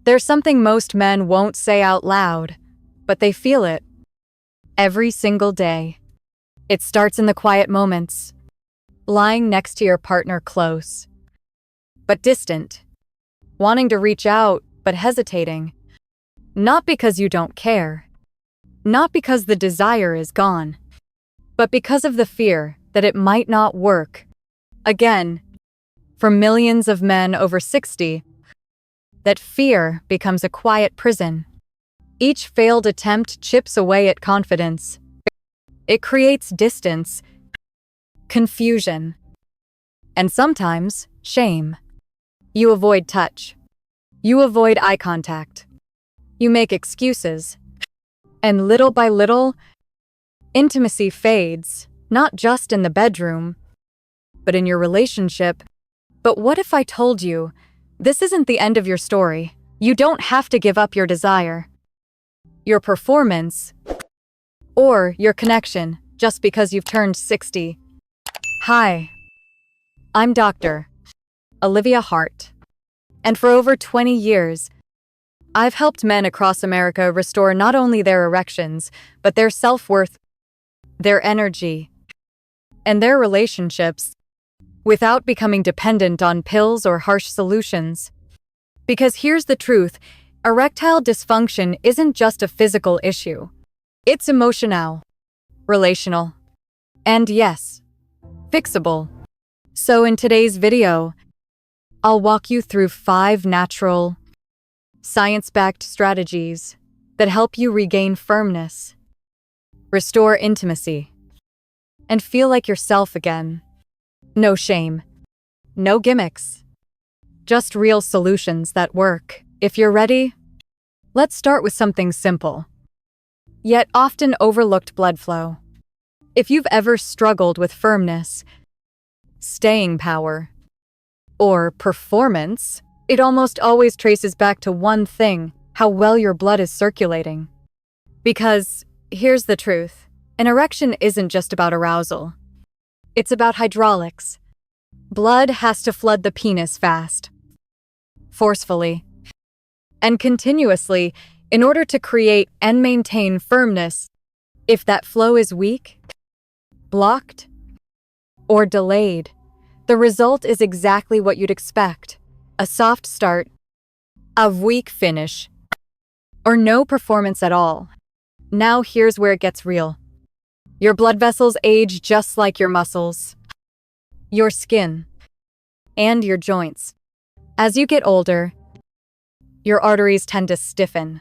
There's something most men won't say out loud, but they feel it every single day. It starts in the quiet moments, lying next to your partner close, but distant, wanting to reach out, but hesitating. Not because you don't care, not because the desire is gone, but because of the fear that it might not work. Again, for millions of men over 60, that fear becomes a quiet prison. Each failed attempt chips away at confidence. It creates distance, confusion, and sometimes shame. You avoid touch. You avoid eye contact. You make excuses. And little by little, intimacy fades, not just in the bedroom, but in your relationship. But what if I told you, this isn't the end of your story? You don't have to give up your desire, your performance, or your connection just because you've turned 60. Hi, I'm Dr. Olivia Hart, and for over 20 years, I've helped men across America restore not only their erections, but their self-worth, their energy, and their relationships without becoming dependent on pills or harsh solutions. Because here's the truth, erectile dysfunction isn't just a physical issue. It's emotional, relational, and yes, fixable. So in today's video, I'll walk you through 5 natural, science-backed strategies that help you regain firmness, restore intimacy, and feel like yourself again. No shame, no gimmicks, just real solutions that work. If you're ready, let's start with something simple, yet often overlooked: blood flow. If you've ever struggled with firmness, staying power, or performance, it almost always traces back to one thing: how well your blood is circulating. Because here's the truth, an erection isn't just about arousal. It's about hydraulics. Blood has to flood the penis fast, forcefully, and continuously in order to create and maintain firmness. If that flow is weak, blocked, or delayed, the result is exactly what you'd expect: a soft start, a weak finish, or no performance at all. Now here's where it gets real. Your blood vessels age just like your muscles, your skin, and your joints. As you get older, your arteries tend to stiffen.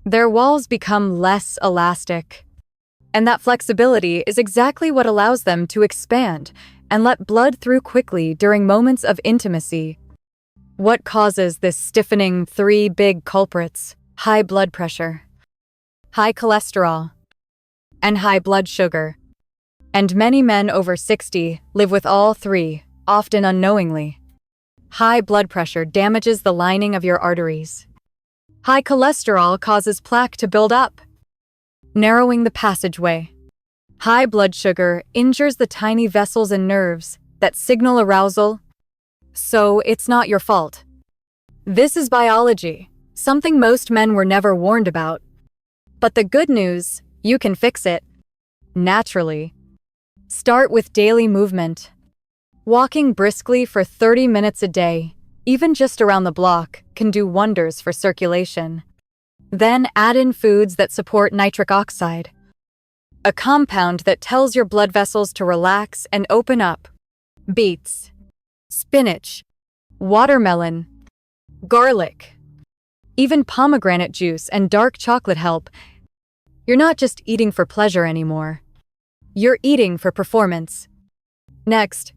Their walls become less elastic. And that flexibility is exactly what allows them to expand and let blood through quickly during moments of intimacy. What causes this stiffening? 3 big culprits: high blood pressure, high cholesterol, and high blood sugar. And many men over 60 live with all 3, often unknowingly. High blood pressure damages the lining of your arteries. High cholesterol causes plaque to build up, narrowing the passageway. High blood sugar injures the tiny vessels and nerves that signal arousal. So it's not your fault. This is biology, something most men were never warned about. But the good news, you can fix it naturally. Start with daily movement. Walking briskly for 30 minutes a day, even just around the block, can do wonders for circulation. Then add in foods that support nitric oxide, a compound that tells your blood vessels to relax and open up. Beets, spinach, watermelon, garlic, even pomegranate juice and dark chocolate help. You're not just eating for pleasure anymore. You're eating for performance. Next,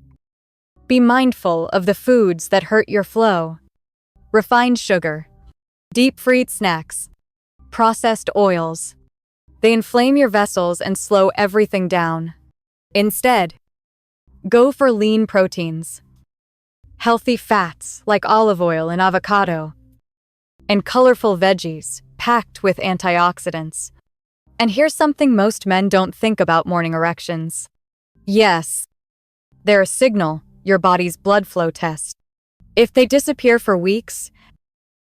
be mindful of the foods that hurt your flow. Refined sugar, deep-fried snacks, processed oils. They inflame your vessels and slow everything down. Instead, go for lean proteins, healthy fats like olive oil and avocado, and colorful veggies packed with antioxidants. And here's something most men don't think about: morning erections. Yes, they're a signal, your body's blood flow test. If they disappear for weeks,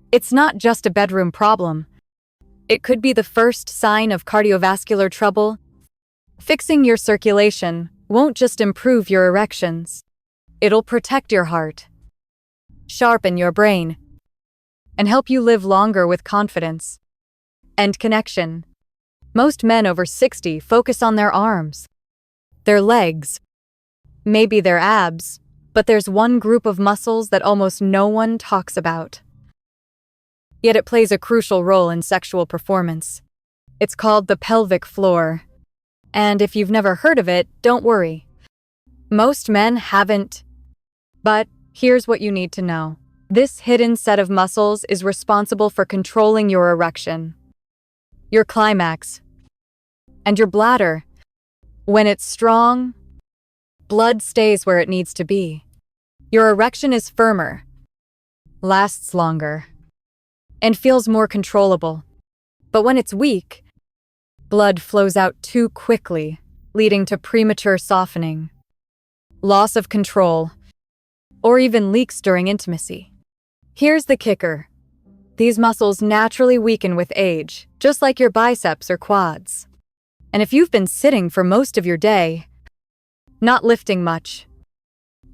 It's not just a bedroom problem. It could be the first sign of cardiovascular trouble. Fixing your circulation won't just improve your erections. It'll protect your heart, sharpen your brain, and help you live longer with confidence and connection. Most men over 60 focus on their arms, their legs, maybe their abs, but there's one group of muscles that almost no one talks about. Yet it plays a crucial role in sexual performance. It's called the pelvic floor. And if you've never heard of it, don't worry. Most men haven't. But here's what you need to know. This hidden set of muscles is responsible for controlling your erection, your climax, and your bladder. When it's strong, blood stays where it needs to be. Your erection is firmer, lasts longer, and feels more controllable. But when it's weak, blood flows out too quickly, leading to premature softening, loss of control, or even leaks during intimacy. Here's the kicker. These muscles naturally weaken with age, just like your biceps or quads. And if you've been sitting for most of your day, not lifting much,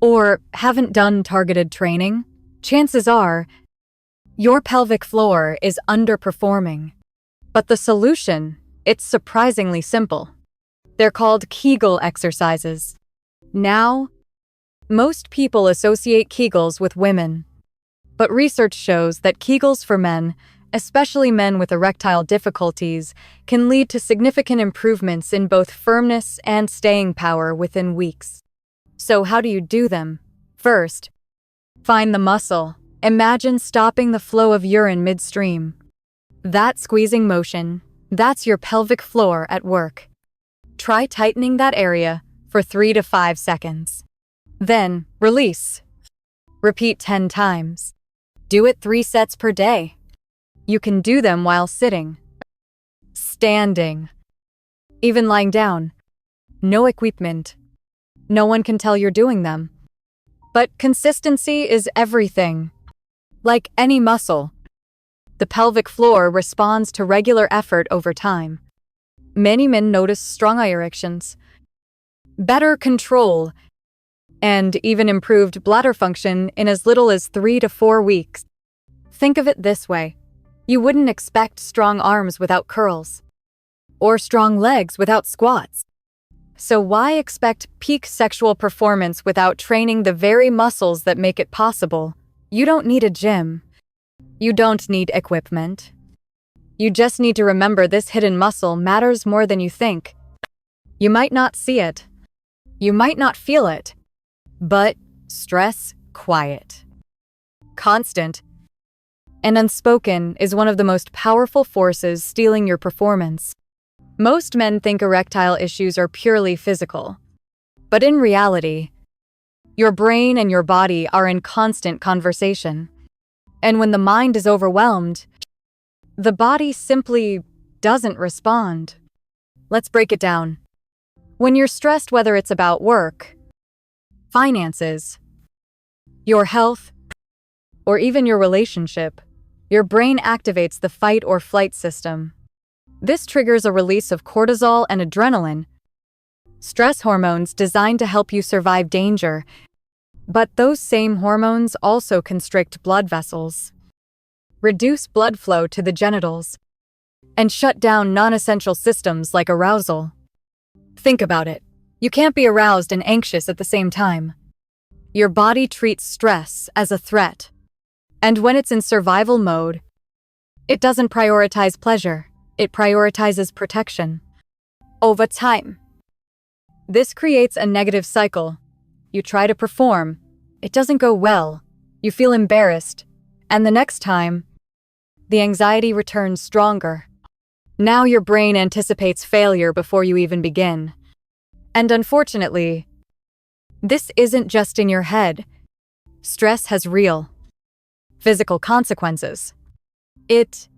or haven't done targeted training, chances are your pelvic floor is underperforming. But the solution, it's surprisingly simple. They're called Kegel exercises. Now, most people associate Kegels with women, but research shows that Kegels for men, especially men with erectile difficulties, can lead to significant improvements in both firmness and staying power within weeks. So how do you do them? First, find the muscle. Imagine stopping the flow of urine midstream. That squeezing motion, that's your pelvic floor at work. Try tightening that area for 3 to 5 seconds. Then, release. Repeat 10 times. Do it 3 sets per day. You can do them while sitting, standing, even lying down. No equipment. No one can tell you're doing them. But consistency is everything. Like any muscle, the pelvic floor responds to regular effort over time. Many men notice stronger erections, better control, and even improved bladder function in as little as 3 to 4 weeks. Think of it this way. You wouldn't expect strong arms without curls, or strong legs without squats. So why expect peak sexual performance without training the very muscles that make it possible? You don't need a gym. You don't need equipment. You just need to remember this hidden muscle matters more than you think. You might not see it. You might not feel it. But stress, quiet, constant, and unspoken is one of the most powerful forces stealing your performance. Most men think erectile issues are purely physical. But in reality, your brain and your body are in constant conversation. And when the mind is overwhelmed, the body simply doesn't respond. Let's break it down. When you're stressed, whether it's about work, finances, your health, or even your relationship, your brain activates the fight or flight system. This triggers a release of cortisol and adrenaline, stress hormones designed to help you survive danger. But those same hormones also constrict blood vessels, reduce blood flow to the genitals, and shut down non-essential systems like arousal. Think about it. You can't be aroused and anxious at the same time. Your body treats stress as a threat. And when it's in survival mode, it doesn't prioritize pleasure. It prioritizes protection. Over time, this creates a negative cycle. You try to perform, it doesn't go well, you feel embarrassed, and the next time, the anxiety returns stronger. Now your brain anticipates failure before you even begin. And unfortunately, this isn't just in your head. Stress has real, physical consequences. It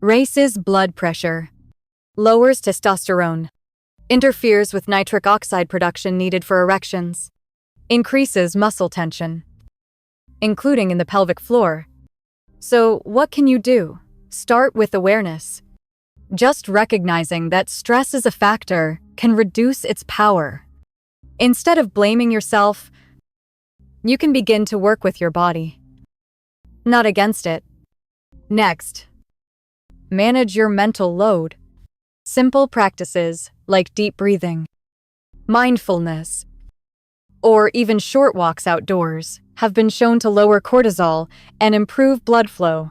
raises blood pressure, lowers testosterone, interferes with nitric oxide production needed for erections, increases muscle tension, including in the pelvic floor. So, what can you do? Start with awareness. Just recognizing that stress is a factor can reduce its power. Instead of blaming yourself, you can begin to work with your body, not against it. Next, manage your mental load. Simple practices like deep breathing, mindfulness, or even short walks outdoors have been shown to lower cortisol and improve blood flow.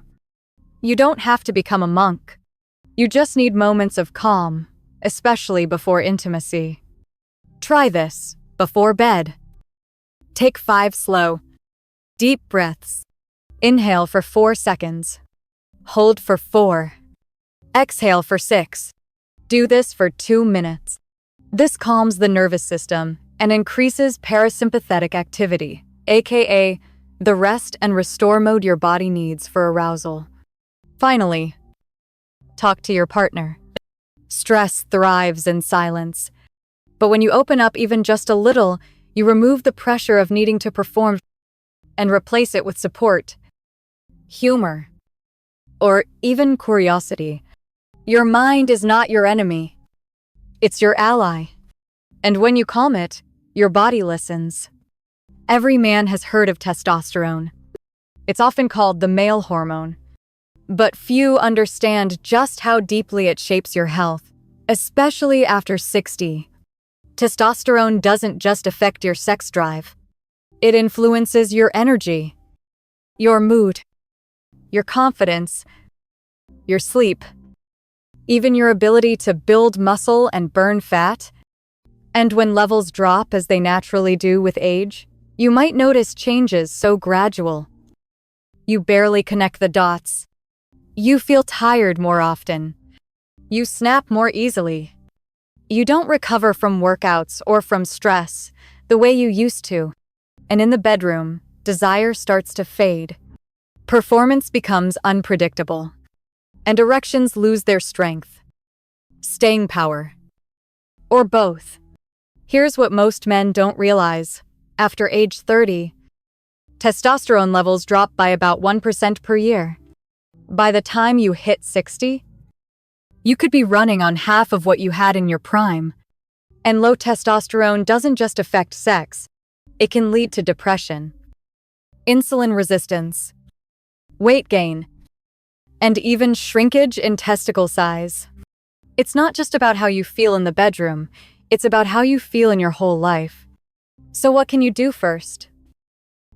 You don't have to become a monk. You just need moments of calm, especially before intimacy. Try this before bed. Take 5 slow, deep breaths. Inhale for 4 seconds. Hold for 4. Exhale for 6. Do this for 2 minutes. This calms the nervous system and increases parasympathetic activity, aka the rest and restore mode your body needs for arousal. Finally, talk to your partner. Stress thrives in silence, but when you open up even just a little, you remove the pressure of needing to perform and replace it with support, humor, or even curiosity. Your mind is not your enemy. It's your ally. And when you calm it, your body listens. Every man has heard of testosterone. It's often called the male hormone. But few understand just how deeply it shapes your health, especially after 60. Testosterone doesn't just affect your sex drive. It influences your energy, your mood, your confidence, your sleep, even your ability to build muscle and burn fat. And when levels drop as they naturally do with age, you might notice changes so gradual. You barely connect the dots. You feel tired more often. You snap more easily. You don't recover from workouts or from stress the way you used to. And in the bedroom, desire starts to fade. Performance becomes unpredictable. And erections lose their strength, staying power, or both. Here's what most men don't realize. After age 30, testosterone levels drop by about 1% per year. By the time you hit 60, you could be running on half of what you had in your prime. And low testosterone doesn't just affect sex, it can lead to depression, insulin resistance, weight gain, and even shrinkage in testicle size. It's not just about how you feel in the bedroom, it's about how you feel in your whole life. So what can you do first?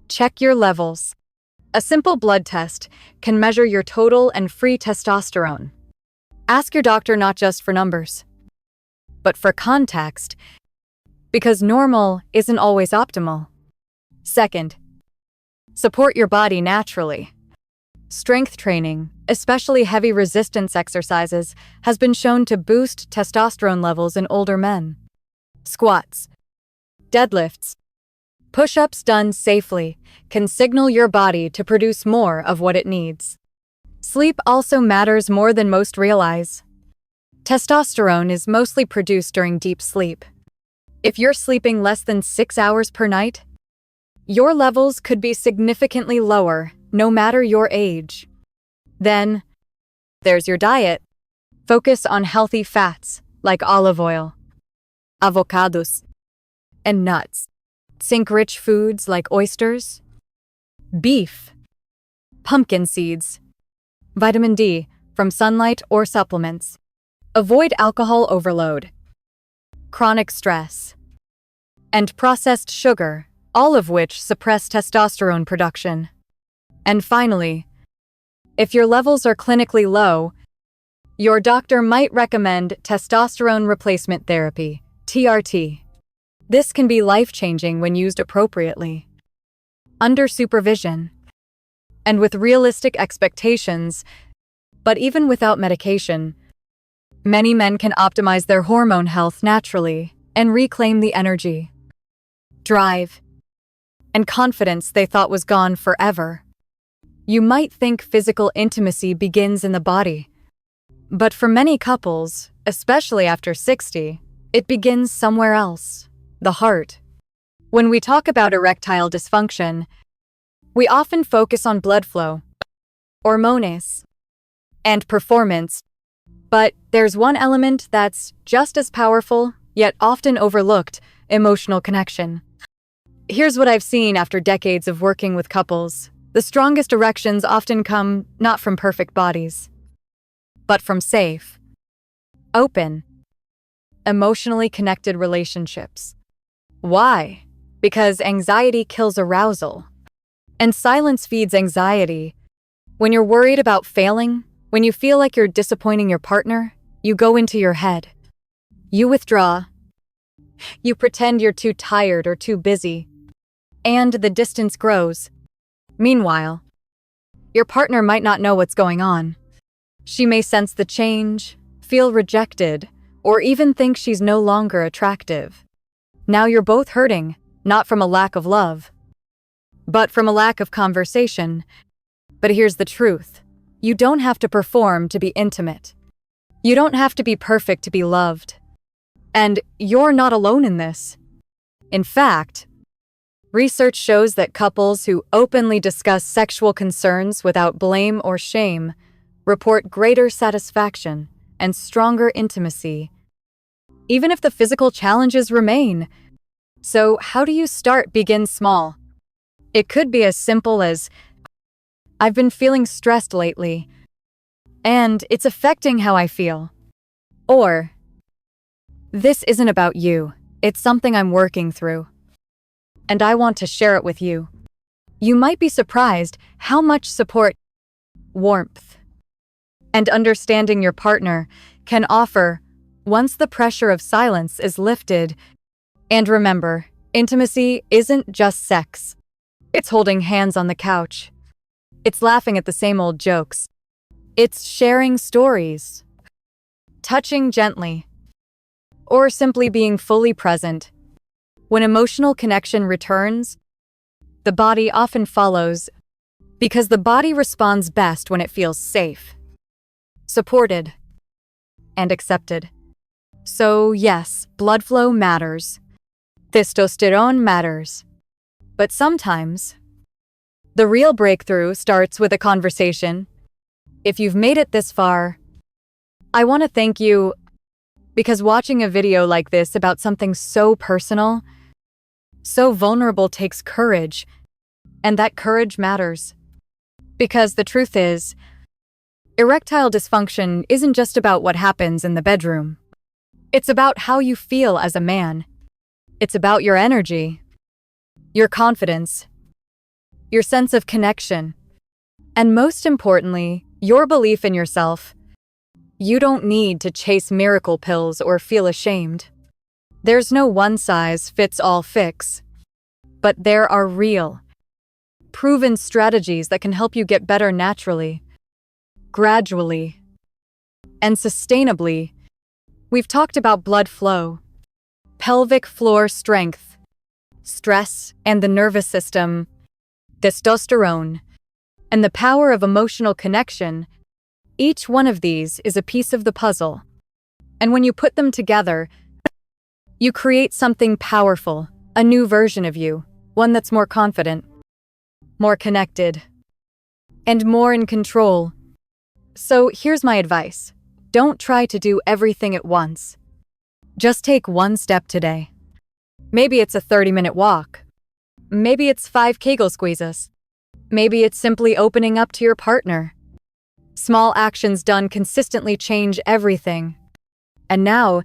Check your levels. A simple blood test can measure your total and free testosterone. Ask your doctor not just for numbers, but for context, because normal isn't always optimal. Second, support your body naturally. Strength training, especially heavy resistance exercises, has been shown to boost testosterone levels in older men. Squats, deadlifts, push-ups done safely can signal your body to produce more of what it needs. Sleep also matters more than most realize. Testosterone is mostly produced during deep sleep. If you're sleeping less than 6 hours per night, your levels could be significantly lower, no matter your age. Then, there's your diet. Focus on healthy fats, like olive oil, avocados, and nuts. Think rich foods like oysters, beef, pumpkin seeds, vitamin D from sunlight or supplements. Avoid alcohol overload, chronic stress, and processed sugar, all of which suppress testosterone production. And finally, if your levels are clinically low, your doctor might recommend testosterone replacement therapy, TRT. This can be life-changing when used appropriately, under supervision, and with realistic expectations. But even without medication, many men can optimize their hormone health naturally and reclaim the energy, drive, and confidence they thought was gone forever. You might think physical intimacy begins in the body, but for many couples, especially after 60, it begins somewhere else, the heart. When we talk about erectile dysfunction, we often focus on blood flow, hormones, and performance. But there's one element that's just as powerful, yet often overlooked: emotional connection. Here's what I've seen after decades of working with couples. The strongest erections often come not from perfect bodies, but from safe, open, emotionally connected relationships. Why? Because anxiety kills arousal, and silence feeds anxiety. When you're worried about failing, when you feel like you're disappointing your partner, you go into your head. You withdraw. You pretend you're too tired or too busy, and the distance grows. Meanwhile, your partner might not know what's going on. She may sense the change, feel rejected, or even think she's no longer attractive. Now you're both hurting, not from a lack of love, but from a lack of conversation. But here's the truth. You don't have to perform to be intimate. You don't have to be perfect to be loved. And you're not alone in this. In fact, research shows that couples who openly discuss sexual concerns without blame or shame report greater satisfaction and stronger intimacy, even if the physical challenges remain. So, how do you start? Begin small. It could be as simple as, "I've been feeling stressed lately, and it's affecting how I feel." Or, "This isn't about you, it's something I'm working through, and I want to share it with you." You might be surprised how much support, warmth, and understanding your partner can offer once the pressure of silence is lifted. And remember, intimacy isn't just sex. It's holding hands on the couch. It's laughing at the same old jokes. It's sharing stories, touching gently, or simply being fully present. When emotional connection returns, the body often follows, because the body responds best when it feels safe, supported, and accepted. So yes, blood flow matters. Testosterone matters. But sometimes, the real breakthrough starts with a conversation. If you've made it this far, I want to thank you, because watching a video like this about something so personal, so vulnerable takes courage, and that courage matters. Because the truth is, erectile dysfunction isn't just about what happens in the bedroom. It's about how you feel as a man. It's about your energy, your confidence, your sense of connection, and most importantly, your belief in yourself. You don't need to chase miracle pills or feel ashamed. There's no one-size-fits-all fix. But there are real, proven strategies that can help you get better naturally, gradually, and sustainably. We've talked about blood flow, pelvic floor strength, stress and the nervous system, testosterone, and the power of emotional connection. Each one of these is a piece of the puzzle. And when you put them together, you create something powerful, a new version of you, one that's more confident, more connected, and more in control. So here's my advice. Don't try to do everything at once. Just take one step today. Maybe it's a 30-minute walk. Maybe it's 5 Kegel squeezes. Maybe it's simply opening up to your partner. Small actions done consistently change everything. And now,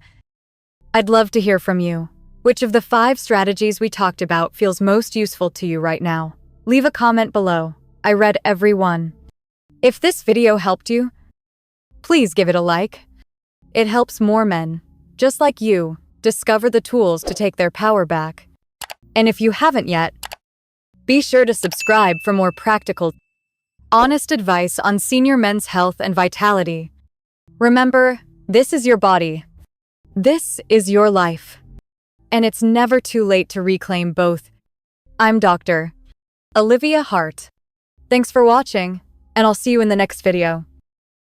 I'd love to hear from you. Which of the 5 strategies we talked about feels most useful to you right now? Leave a comment below. I read every one. If this video helped you, please give it a like. It helps more men, just like you, discover the tools to take their power back. And if you haven't yet, be sure to subscribe for more practical, honest advice on senior men's health and vitality. Remember, this is your body. This is your life. And it's never too late to reclaim both. I'm Dr. Olivia Hart. Thanks for watching, and I'll see you in the next video.